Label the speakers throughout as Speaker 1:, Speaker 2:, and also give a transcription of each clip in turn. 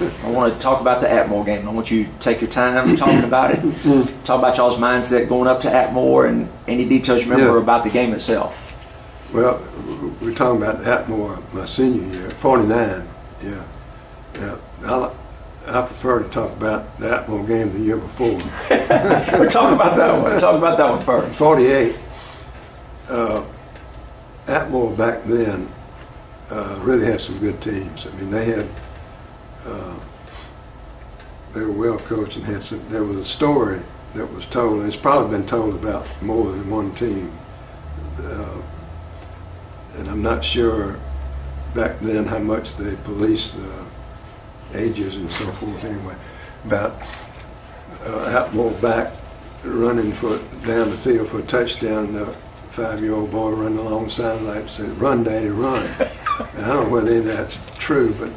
Speaker 1: I want to talk about the Atmore game. I want you to take your time talking about it. Talk about y'all's mindset going up to Atmore and any details you remember about the game itself.
Speaker 2: Well, we're talking about Atmore my senior year, 49. Yeah. I prefer to talk about the Atmore game the year before.
Speaker 1: We're talking about that one. Talk about that one first.
Speaker 2: 48. Atmore back then really had some good teams. I mean, they were well coached and had some. There was a story that was told, and it's probably been told about more than one team. And I'm not sure back then how much they policed ages and so forth. Anyway, about Atmore back running down the field for a touchdown, and the 5-year-old boy running alongside like said, "Run, Daddy, run." And I don't know whether that's true, but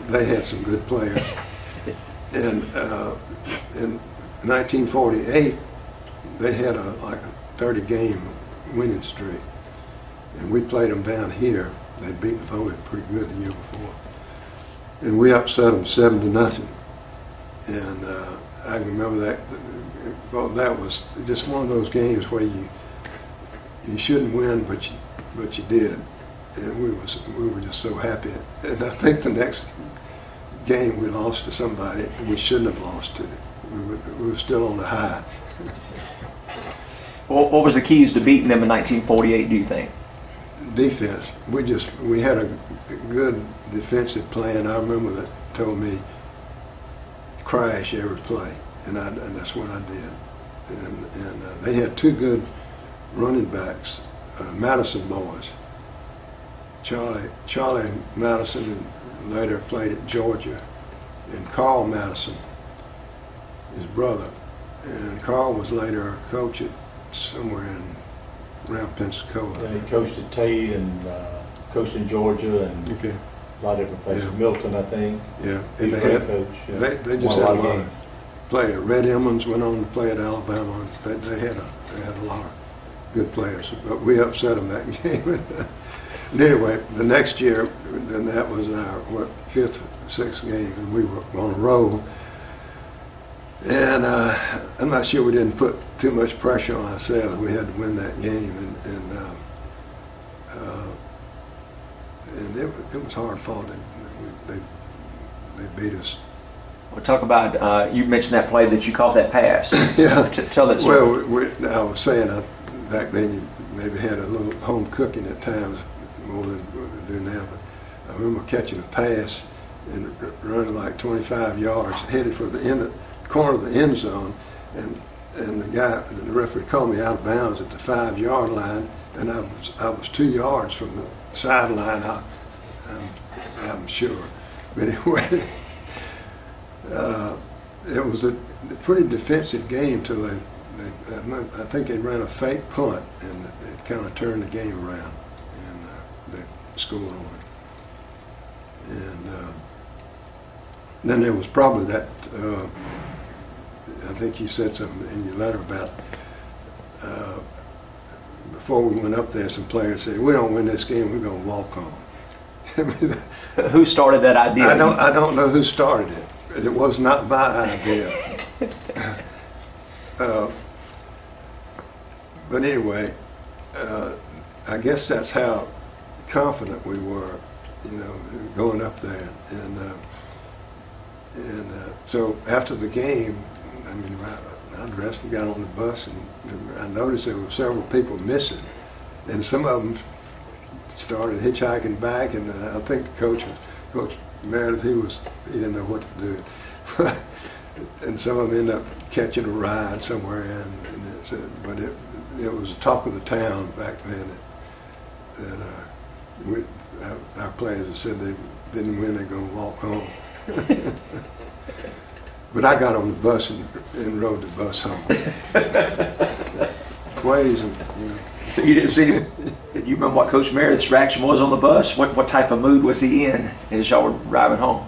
Speaker 2: they had some good players. And in 1948, they had like a 30-game winning streak, and we played them down here. They'd beaten Foley pretty good the year before, and we upset them 7-0. And I remember that. Well, that was just one of those games where you shouldn't win, but you did, and we were just so happy. And I think the next game we lost to somebody we shouldn't have lost to. We were still on the high.
Speaker 1: What was the keys to beating them in 1948? Do you think?
Speaker 2: Defense. We had a good defensive plan. I remember that told me crash every play, and that's what I did. And they had two good running backs, Madison boys. Charlie Madison, and later played at Georgia, and Carl Madison, his brother. And Carl was later a coach at somewhere around Pensacola.
Speaker 3: Yeah, he coached at Tate and coached in Georgia and a lot of different places.
Speaker 2: Yeah.
Speaker 3: Milton, I think.
Speaker 2: Yeah, and they just had a lot of players. Red Emmons went on to play at Alabama. They had a lot of good players, but we upset them that game. And anyway, the next year, then that was our fifth, sixth game, and we were on a roll. And I'm not sure we didn't put too much pressure on ourselves. We had to win that game, and it was hard fought. They beat us.
Speaker 1: We'll talk about, you mentioned that play that you caught that pass.
Speaker 2: Yeah.
Speaker 1: Tell that story.
Speaker 2: Well, I was saying back then you maybe had a little home cooking at times more than they do now, but I remember catching a pass and running like 25 yards, headed for the corner of the end zone, and the referee called me out of bounds at the 5-yard line, and I was 2 yards from the sideline. I'm sure, but anyway, it was a pretty defensive game till I think they ran a fake punt, and it kind of turned the game around, and they scored on it. And then there was probably that. I think you said something in your letter about before we went up there, some players said, "We don't win this game, we're going to walk home." I mean,
Speaker 1: who started that idea?
Speaker 2: I don't know who started it. It was not my idea. But anyway, I guess that's how confident we were, going up there. And so after the game, I mean, I dressed and got on the bus, and I noticed there were several people missing, and some of them started hitchhiking back, and I think Coach Meredith, he didn't know what to do. And some of them ended up catching a ride somewhere, but it was the talk of the town back then that our players said they didn't win, they're going to walk home. But I got on the bus and rode the bus home. Quays and
Speaker 1: So you didn't see him? You remember what Coach Meredith's reaction was on the bus? What type of mood was he in as y'all were driving home?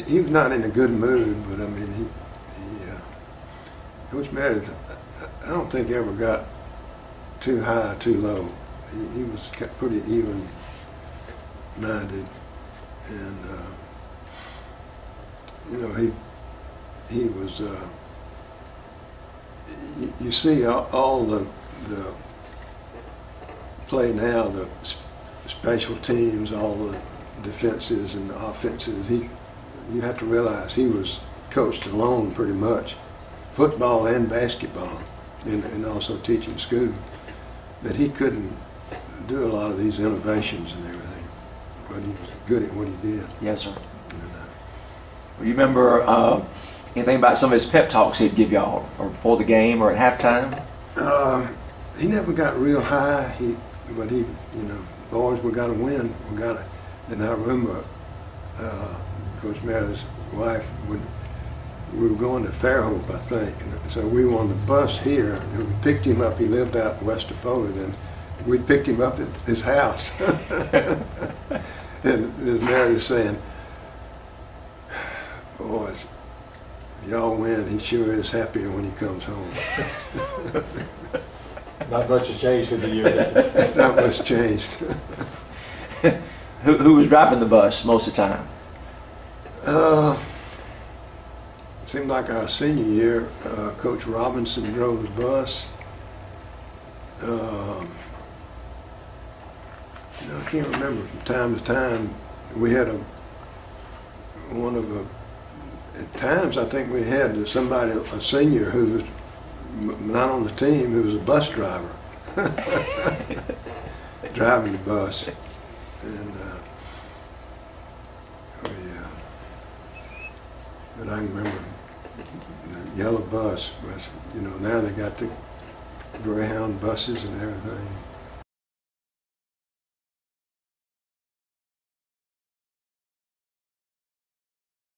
Speaker 2: He was not in a good mood, but I mean, Coach Meredith, I don't think he ever got too high, too low. He was pretty even-minded, and you know, he was. You see all the play now, the special teams, all the defenses and the offenses. You have to realize he was coached alone pretty much, football and basketball, and also teaching school. That he couldn't do a lot of these innovations and everything, but he was good at what he did.
Speaker 1: Yes, sir. You remember anything about some of his pep talks he'd give y'all, or before the game, or at halftime?
Speaker 2: He never got real high. But you know, boys, we got to win. We got to. And I remember Coach Meredith's wife we were going to Fairhope, I think, and so we were on the bus here, and we picked him up. He lived out west of Foley. Then we picked him up at his house, and Ms. Meredith saying, "Boys, y'all win. He sure is happier when he comes home."
Speaker 3: Not much has changed in the year then.
Speaker 2: Not much changed.
Speaker 1: Who was driving the bus most of the time?
Speaker 2: Seemed like our senior year, Coach Robinson drove the bus. You know, I can't remember. From time to time, we had at times I think we had somebody, a senior who was not on the team, who was a bus driver, driving the bus. And but I can remember the yellow bus was, you know, now they got the Greyhound buses and everything.